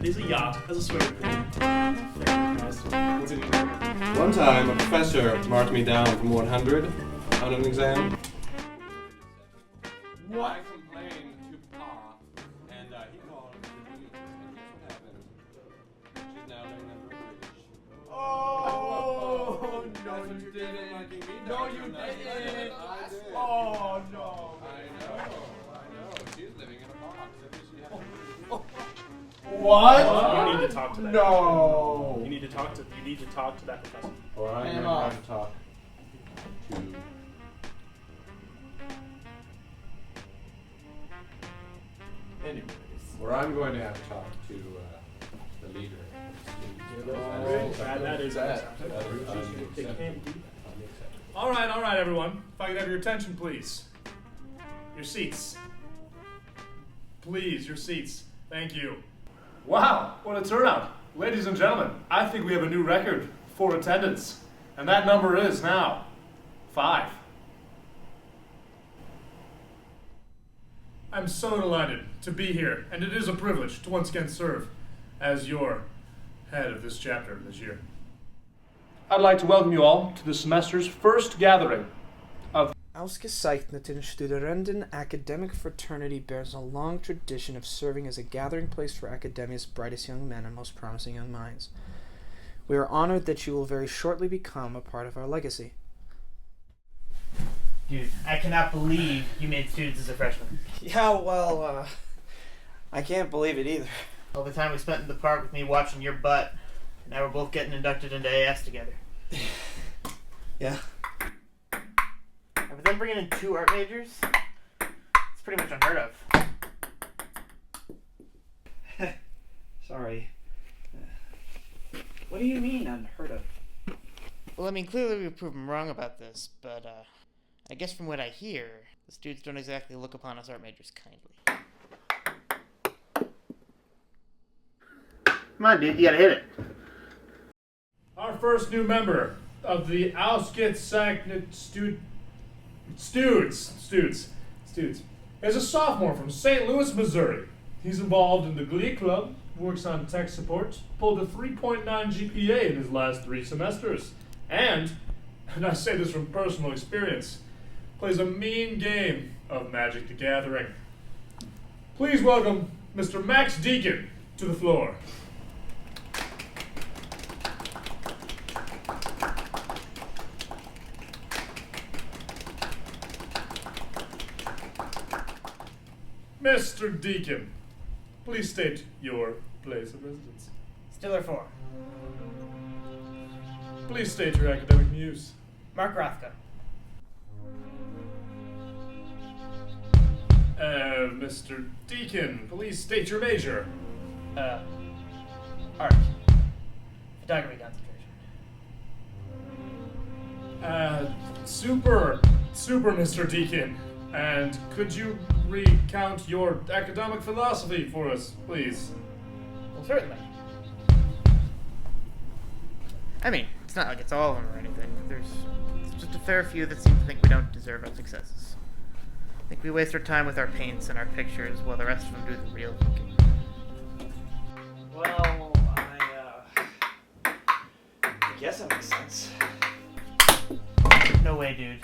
There's a yacht. Has a swimming pool. One time, a professor marked me down from 100 on an exam. What? I complained to Pa, and he called the police, and guess what happened? She's now living under a bridge. Oh, no, That's what you did in didn't. liking me, No, Dr. you Nutter. didn't. I did. Oh, no. I know. She's living in a box. I wish she had What? You need to talk to that. No. You need to talk to that professor. Or I'm Hand going off. to talk to... Anyways. Or I'm going to have to talk to the leader. That is That. It can't be. All right, everyone. If I could have your attention, please. Your seats. Please, your seats. Thank you. Wow, what a turnout. Ladies and gentlemen, I think we have a new record for attendance. And that number is now 5. I'm so delighted to be here, and it is a privilege to once again serve as your head of this chapter this year. I'd like to welcome you all to the semester's first gathering of Ausgezeichneten Studierenden Academic Fraternity bears a long tradition of serving as a gathering place for academia's brightest young men and most promising young minds. We are honored that you will very shortly become a part of our legacy. Dude, I cannot believe you made students as a freshman. Yeah, well, I can't believe it either. All the time we spent in the park with me watching your butt, and now we're both getting inducted into AS together. Yeah. But then bringing in 2 art majors, it's pretty much unheard of. Sorry. What do you mean unheard of? Well, I mean, clearly we've proven wrong about this, but I guess from what I hear, the students don't exactly look upon us art majors kindly. Come on, dude, you gotta hit it. our first new member of the Ausgezeichneten Studs is a sophomore from St. Louis, Missouri. He's involved in the Glee Club, works on tech support, pulled a 3.9 GPA in his last 3 semesters, and I say this from personal experience, plays a mean game of Magic the Gathering. Please welcome Mr. Max Deacon to the floor. Mr. Deacon, please state your place of residence. Stiller 4. Please state your academic muse. Mark Rothko. Mr. Deacon, please state your major. Art. Photography concentration. Super, Mr. Deacon. And could you recount your academic philosophy for us, please? Well, certainly. I mean, it's not like it's all of them or anything. There's just a fair few that seem to think we don't deserve our successes. I think we waste our time with our paints and our pictures while the rest of them do the real thinking. Well, I guess that makes sense. No way, dude.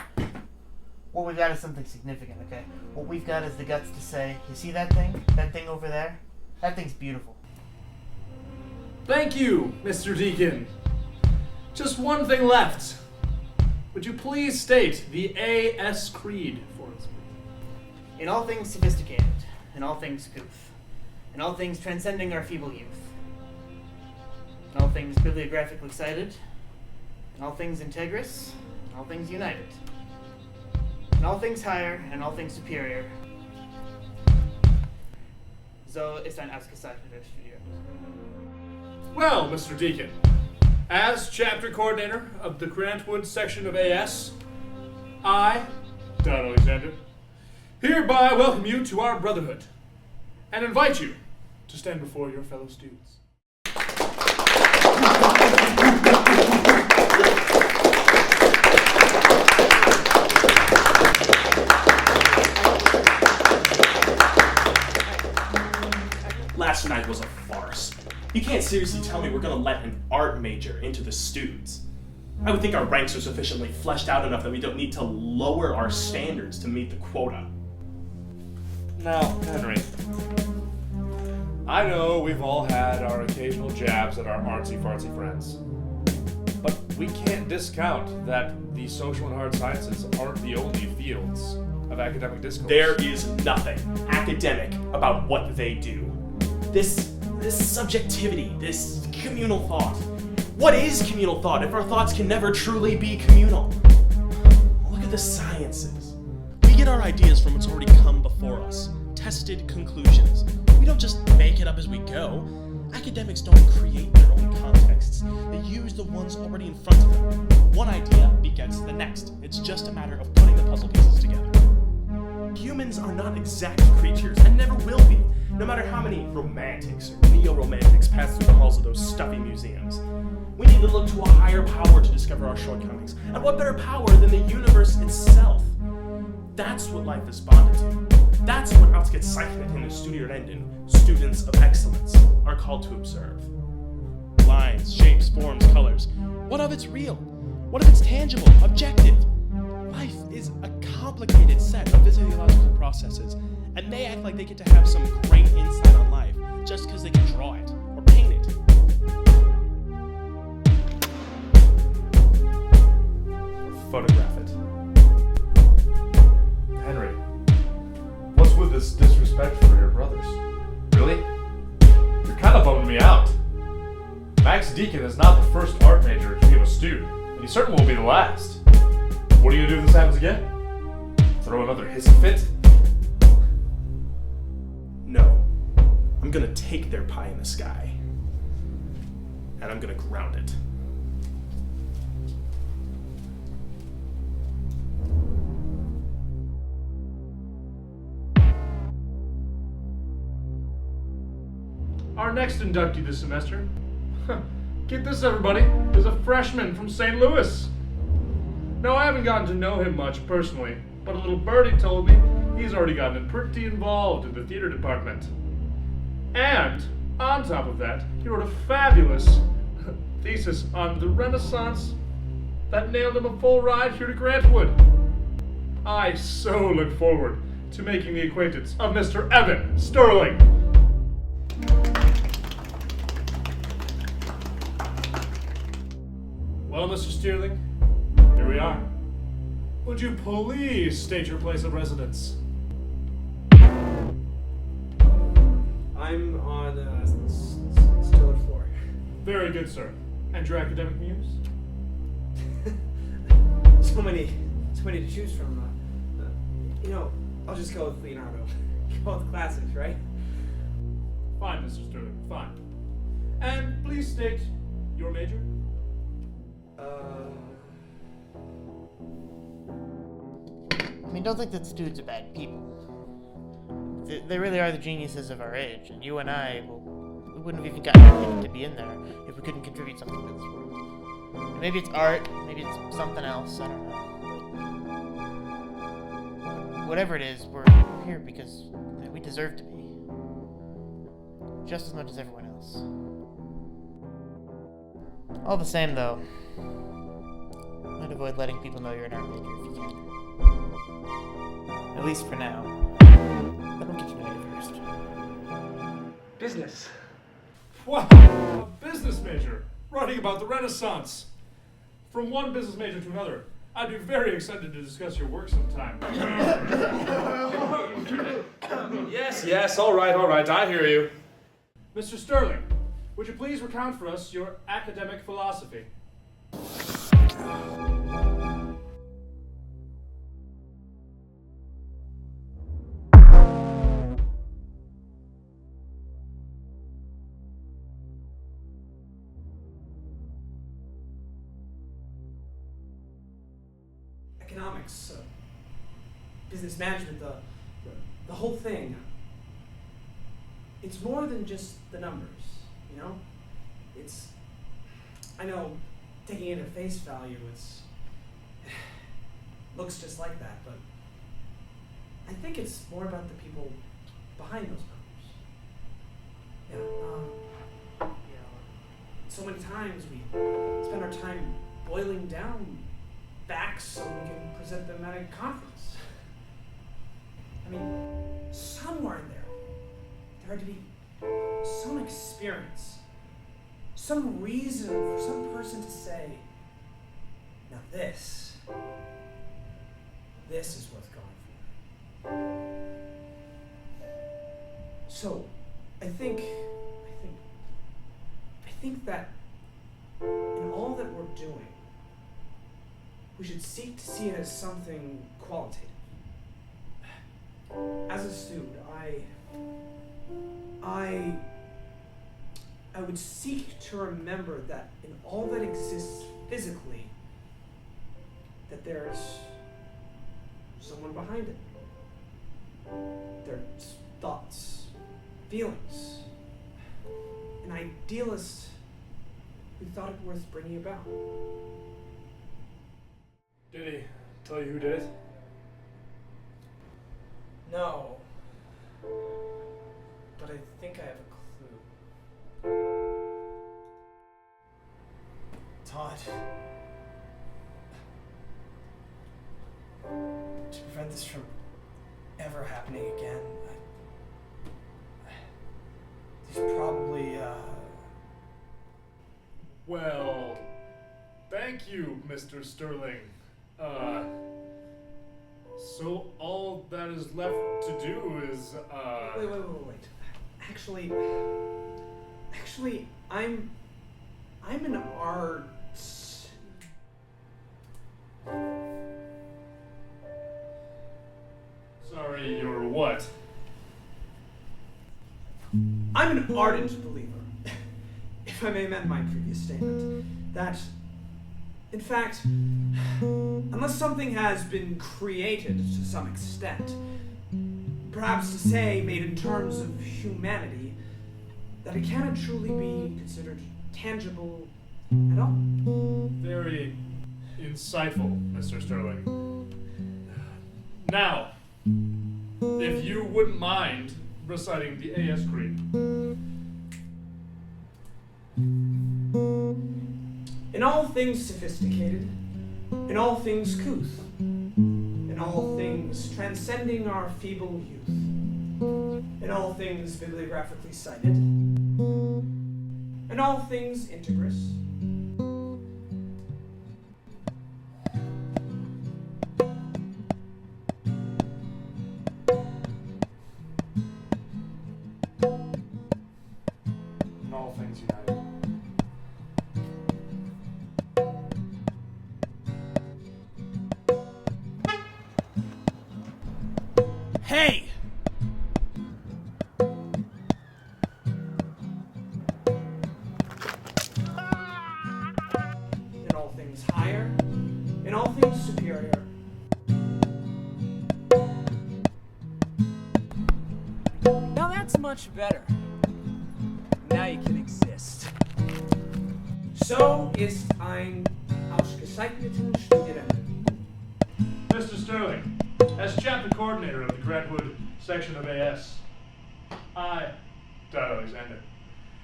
What we've got is something significant, okay? What we've got is the guts to say, you see that thing? That thing over there? That thing's beautiful. Thank you, Mr. Deacon. Just one thing left. Would you please state the AS Creed for us, please? In all things sophisticated, in all things goof, in all things transcending our feeble youth, in all things bibliographically excited, in all things integrous, in all things united, in all things higher, and all things superior. So ist ein ausgezeichneter Student. Well, Mr. Deacon, as chapter coordinator of the Grantwood section of AS, I, Don Alexander, hereby welcome you to our brotherhood and invite you to stand before your fellow students. Last night was a farce. You can't seriously tell me we're gonna let an art major into the students. I would think our ranks are sufficiently fleshed out enough that we don't need to lower our standards to meet the quota. Now, Henry, I know we've all had our occasional jabs at our artsy-fartsy friends, but we can't discount that the social and hard sciences aren't the only fields of academic discourse. There is nothing academic about what they do. This subjectivity, this communal thought. What is communal thought if our thoughts can never truly be communal? Look at the sciences. We get our ideas from what's already come before us. Tested conclusions. We don't just make it up as we go. Academics don't create their own contexts. They use the ones already in front of them. One idea begets the next. It's just a matter of putting the puzzle pieces together. Humans are not exact creatures and never will be, no matter how many romantics or neo-romantics pass through the halls of those stuffy museums. We need to look to a higher power to discover our shortcomings. And what better power than the universe itself? That's what life is bonded to. That's what Ausgezeichnet in the Studierenden, students of excellence, are called to observe. Lines, shapes, forms, colors. What of it's real? What if it's tangible, objective? Life is a complicated set of physiological processes, and they act like they get to have some great insight on life just because they can draw it or paint it. Or photograph it. Henry, what's with this disrespect for your brothers? Really? You're kind of bumming me out. Max Deacon is not the first art major to give a student, and he certainly won't be the last. What are you gonna do if this happens again? Throw another hissy fit? No. I'm gonna take their pie in the sky. And I'm gonna ground it. Our next inductee this semester. Get this, everybody, is a freshman from St. Louis. Now, I haven't gotten to know him much personally, but a little birdie told me he's already gotten pretty involved in the theater department. And, on top of that, he wrote a fabulous thesis on the Renaissance that nailed him a full ride here to Grantwood. I so look forward to making the acquaintance of Mr. Evan Sterling. Well, Mr. Sterling, here we are. Would you please state your place of residence? I'm on Stiller floor. Very good, sir. And your academic muse? so many to choose from. I'll just go with Leonardo. Go with classics, right? Fine, Mr. Sterling, fine. And please state your major? I mean, don't think that students are bad people. They really are the geniuses of our age, and you and I, we wouldn't have even gotten to be in there if we couldn't contribute something to this world. And maybe it's art, maybe it's something else, I don't know. Whatever it is, we're here because we deserve to be. Just as much as everyone else. All the same, though, I'd avoid letting people know you're an art major if you can. At least for now. Let them get to know you first. Business. Wow, a business major, writing about the Renaissance. From one business major to another, I'd be very excited to discuss your work sometime. Yes, all right, I hear you. Mr. Sterling, would you please recount for us your academic philosophy? Economics, business management, the whole thing. It's more than just the numbers, I know, taking it at face value, looks just like that, but I think it's more about the people behind those numbers. Yeah. so many times we spend our time boiling down facts so we can present them at a conference. I mean, somewhere in there had to be some experience, some reason for some person to say, now this is worth going for. So, I think that in all that we're doing, we should seek to see it as something qualitative. As a student, I would seek to remember that in all that exists physically, that there's someone behind it. There's thoughts, feelings, an idealist who thought it worth bringing about. Did he tell you who did it? No, but I think I have a clue. Todd. To prevent this from ever happening again, there's probably, Well, thank you, Mr. Sterling. So all that is left to do is, Wait. Actually, I'm an arts. Sorry, you're what? I'm an ardent believer, if I may amend my previous statement, that, in fact, unless something has been created to some extent, perhaps to say made in terms of humanity, that it cannot truly be considered tangible at all. Very insightful, Mr. Sterling. Now, if you wouldn't mind reciting the AS Creed. In all things sophisticated, in all things couth, in all things transcending our feeble youth, in all things bibliographically cited, in all things integrous, In all things united. Hey! in all things higher, in all things superior. Now that's much better. Now you can exist. So ist ein ausgezeichneten Studierenden. Mr. Sterling, as chapter coordinator of the Grantwood section of AS, I, Todd Alexander,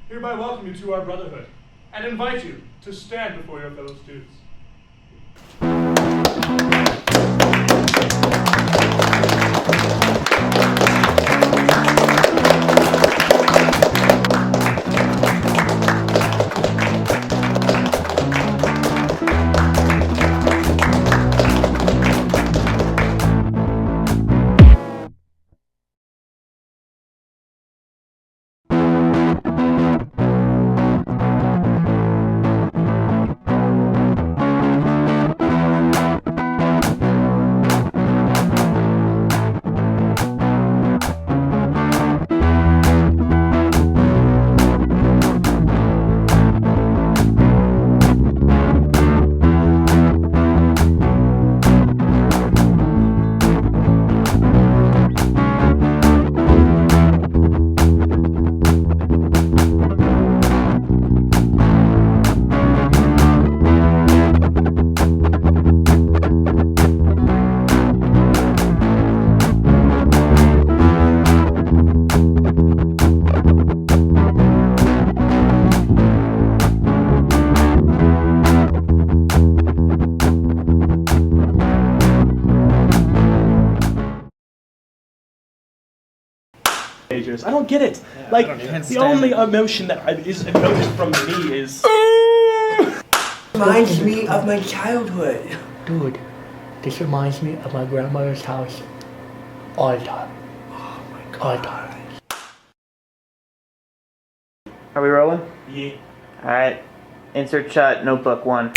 hereby welcome you to our brotherhood and invite you to stand before your fellow students. majors. I don't get it. Yeah, like, I don't even the only emotion that is emoted from me is... Reminds me of my childhood. Dude, this reminds me of my grandmother's house all the time. Oh my god. All the time. Are we rolling? Yeah. Alright. Insert shot, notebook 1.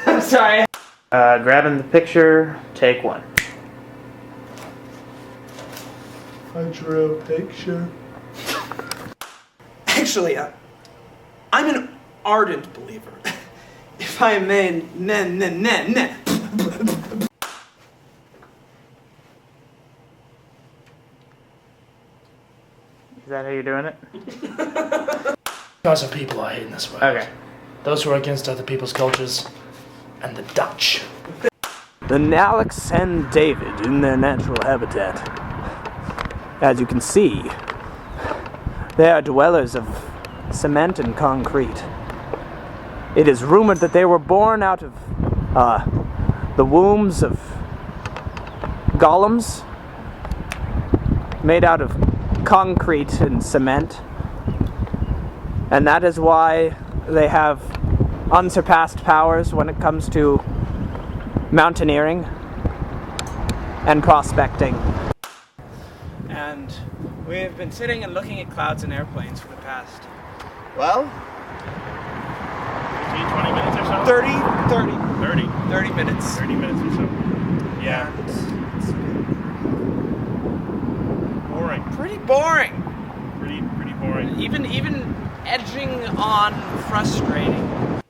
I'm sorry. Grabbing the picture, take 1. I drew a picture. Actually, I'm an ardent believer. If I may, Is that how you're doing it? Those are people I hate in this world. Okay. Those who are against other people's cultures, and the Dutch. The Nalix send David in their natural habitat. As you can see, they are dwellers of cement and concrete. It is rumored that they were born out of the wombs of golems made out of concrete and cement. And that is why they have unsurpassed powers when it comes to mountaineering and prospecting. And we have been sitting and looking at clouds and airplanes for the past, well, 15, 20 minutes or so? 30 minutes. 30 minutes or so. Yeah. And it's Boring. pretty boring. Pretty boring. Even edging on frustrating.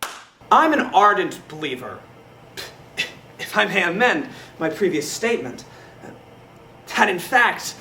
I'm an ardent believer. If I may amend my previous statement, that in fact,